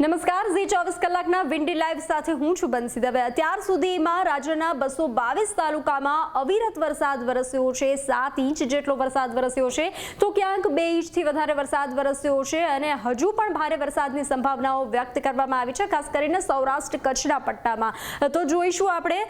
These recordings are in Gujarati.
નમસ્કાર, ઝી 24 કલાકના વિન્ડી લાઈવ સાથે હું છું બંસી દવે। અત્યાર સુધીમાં રાજ્યના 222 તાલુકામાં અવિરત વરસાદ વરસ્યો છે। 7 ઇંચ જેટલો વરસાદ વરસ્યો છે, તો ક્યાંક 2 ઇંચથી વધારે વરસાદ વરસ્યો છે અને હજુ પણ ભારે વરસાદની સંભાવનાઓ વ્યક્ત કરવામાં આવી છે, ખાસ કરીને સૌરાષ્ટ્ર કચ્છના પટ્ટામાં। તો જોઈશું આપણે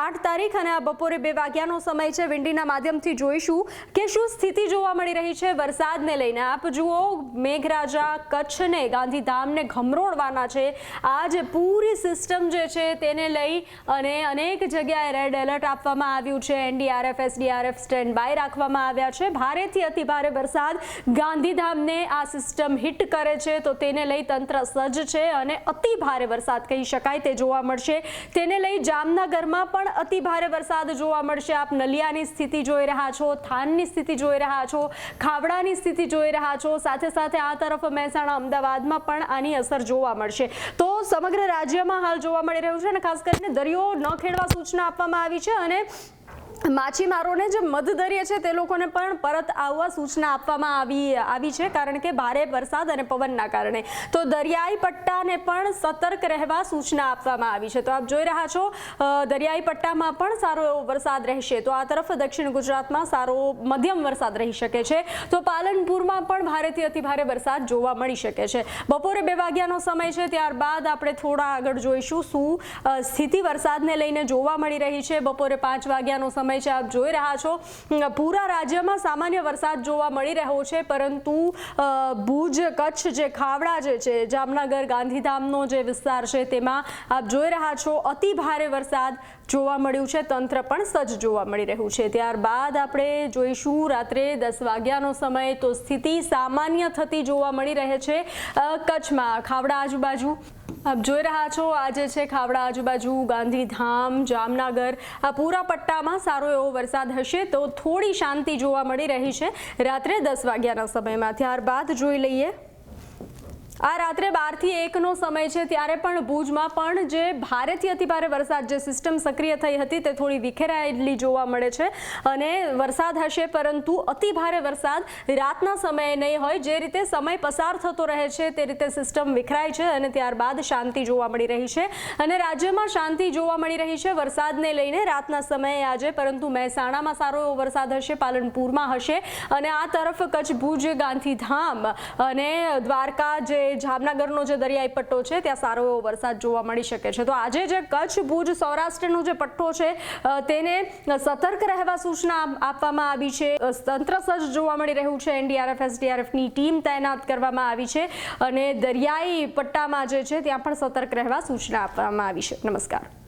8 તારીખ અને આ બપોરે 2 વાગ્યાનો સમય છે। વિન્ડીના માધ્યમથી જોઈશું કે શું સ્થિતિ જોવા મળી રહી છે વરસાદને લઈને। આપ જુઓ, મેઘરાજા કચ્છને, ગાંધીધામને ગમરોડવાના છે। આ જે પૂરી સિસ્ટમ જે છે તેને લઈ અને અનેક જગ્યાએ રેડ એલર્ટ આપવામાં આવ્યું છે। એનડીઆરએફ, એસડીઆરએફ સ્ટેન્ડ બાય રાખવામાં આવ્યા છે। ભારેથી અતિ ભારે વરસાદ ગાંધીધામને આ સિસ્ટમ હિટ કરે છે, તો તેને લઈ તંત્ર સજ્જ છે અને અતિ ભારે વરસાદ કહી શકાય તે જોવા મળશે। તેને લઈ જામનગરમાં પણ અતિ ભારે વરસાદ જોવા મળશે। આપ નલિયાની સ્થિતિ જોઈ રહ્યા છો, થાનની સ્થિતિ જોઈ રહ્યા છો, ખાવડાની સ્થિતિ જોઈ રહ્યા છો, સાથે સાથે આ તરફ મહેસાણા, અમદાવાદમાં પણ આની અસર જોવા મળશે। તો સમગ્ર રાજ્યમાં હાલ જોવા મળી રહ્યું છે અને ખાસ કરીને દરિયો ન ખેડવા સૂચના આપવામાં આવી છે અને માછીમારોને જે મધદરિયે છે તે લોકોને પણ પરત આવવા સૂચના આપવામાં આવી છે, કારણ કે ભારે વરસાદ અને પવનના કારણે તો દરિયાઈ પટ્ટાને પણ સતર્ક રહેવા સૂચના આપવામાં આવી છે। તો આપ જોઈ રહ્યા છો, દરિયાઈ પટ્ટામાં પણ સારો એવો વરસાદ રહેશે। તો આ તરફ દક્ષિણ ગુજરાતમાં સારો મધ્યમ વરસાદ રહી શકે છે, તો પાલનપુરમાં પણ ભારેથી અતિ ભારે વરસાદ જોવા મળી શકે છે। બપોરે 2 વાગ્યાનો સમય છે, ત્યારબાદ આપણે થોડા આગળ જોઈશું શું સ્થિતિ વરસાદને લઈને જોવા મળી રહી છે। બપોરે 5 વાગ્યાનો સમય છે, આપ જોઈ રહ્યા છો, પૂરા રાજ્યમાં સામાન્ય વરસાદ જોવા મળી રહ્યો છે, પરંતુ ભુજ, કચ્છ, જે ખાવડા જે છે, જામનગર, ગાંધીધામનો જે વિસ્તાર છે તેમાં આપ જોઈ રહ્યા છો અતિ ભારે વરસાદ જોવા મળ્યું છે। તંત્ર પણ સજ્જ જોવા મળી રહ્યું છે। ત્યારબાદ આપણે જોઈશું રાત્રે 10 વાગ્યાનો સમય, તો સ્થિતિ સામાન્ય થતી જોવા મળી રહે છે કચ્છમાં, ખાવડા આજુબાજુ આપ જોઈ રહ્યા છો। આજે છે ખાવડા આજુબાજુ, ગાંધીધામ, જામનગર, આ પૂરા પટ્ટામાં સારો એવો વરસાદ હશે, તો થોડી શાંતિ જોવા મળી રહી છે રાત્રે 10 વાગ્યાના સમયમાં। ત્યારબાદ જોઈ લઈએ, આ રાત્રે 12 થી 1નો સમય છે, ત્યારે પણ ભુજમાં પણ જે ભારેથી અતિ ભારે વરસાદ, જે સિસ્ટમ સક્રિય થઈ હતી તે થોડી વિખેરાયેલી જોવા મળે છે અને વરસાદ હશે, પરંતુ અતિ ભારે વરસાદ રાતના સમયે નહીં હોય। જે રીતે સમય પસાર થતો રહે છે તે રીતે સિસ્ટમ વિખરાય છે અને ત્યારબાદ શાંતિ જોવા મળી રહી છે અને રાજ્યમાં શાંતિ જોવા મળી રહી છે વરસાદને લઈને રાતના સમયે આજે। પરંતુ મહેસાણામાં સારો એવો વરસાદ હશે, પાલનપુરમાં હશે અને આ તરફ કચ્છ, ભુજ, ગાંધીધામ અને દ્વારકા, જે જામનગરનો જે દરિયાઈ પટ્ટો છે ત્યાં સારો એવો વરસાદ જોવા મળી શકે છે। તો આજે જે કચ્છ, ભુજ, સૌરાષ્ટ્રનો જે પટ્ટો છે તેને સતર્ક રહેવા સૂચના આપવામાં આવી છે। તંત્ર સજ્જ જોવા મળી રહ્યું છે, એનડીઆરએફ, એસડીઆરએફની ટીમ તૈનાત કરવામાં આવી છે અને દરિયાઈ પટ્ટામાં જે છે ત્યાં પણ સતર્ક રહેવા સૂચના આપવામાં આવી છે। નમસ્કાર।